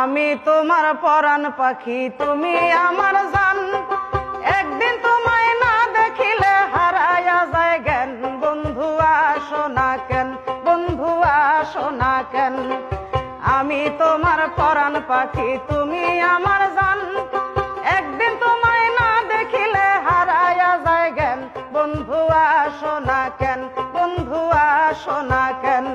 আমি তোমার পরাণ পাখি, তুমি আমার জান। একদিন তোমায় না দেখিলে হারায়া যায় জ্ঞান। বন্ধু আসো না কেন, বন্ধু আসো না কেন। আমি তোমার পরাণ পাখি, তুমি আমার জান। একদিন তোমায় না দেখিলে হারায়া যায় জ্ঞান। বন্ধু আসো না কেন, বন্ধু আসো না কেন।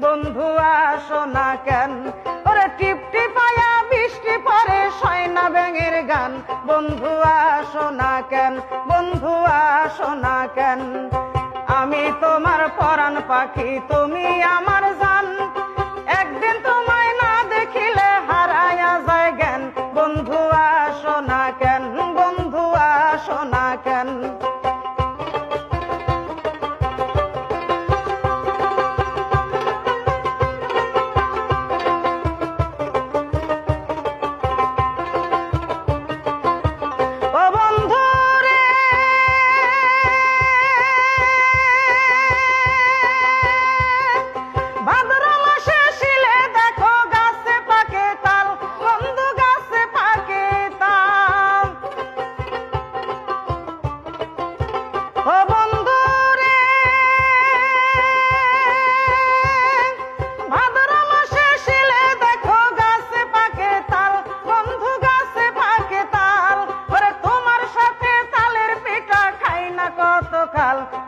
বন্ধু আসো না কেন, ওরে টিপটি পায়া বৃষ্টি পরে সয়না ব্যাঙের গান। বন্ধু আসো না কেন, বন্ধু আসো না কেন। আমি তোমার পরাণ পাখি, তুমি আমার জান। একদিন তোমায় না দেখিলে হারায়া যায় জ্ঞান। বন্ধু আসো না কেন, বন্ধু আসো না কেন।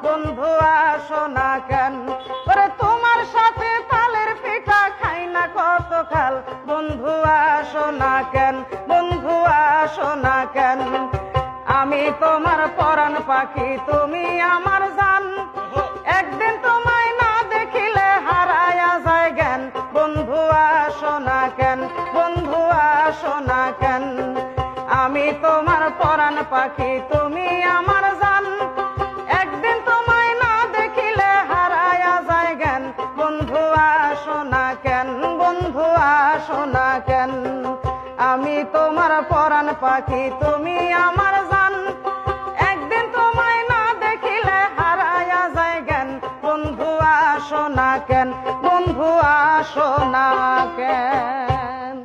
বন্ধু আসো না কেন, ওরে তোমার সাথে তালের পিঠা খাই না কতকাল। বন্ধু আসো না কেন, বন্ধু আসো না কেন। আমি তোমার পরাণ পাখি, তুমি আমার জান। একদিন তোমায় না দেখিলে হারায়া যায় জ্ঞান। বন্ধু আসো না কেন, বন্ধু আসো না কেন। আমি তোমার পরাণ পাখি, তুমি আমার জান। একদিন তোমায় না দেখিলে হারায়া যায় জ্ঞান। বন্ধু আসো না কেন, বন্ধু আসো না কেন। আমি তোমার পরাণ পাখি, তুমি আমার জান। একদিন তোমায় না দেখিলে হারায়া যায় জ্ঞান। বন্ধু আসো না কেন, বন্ধু আসো না কেন।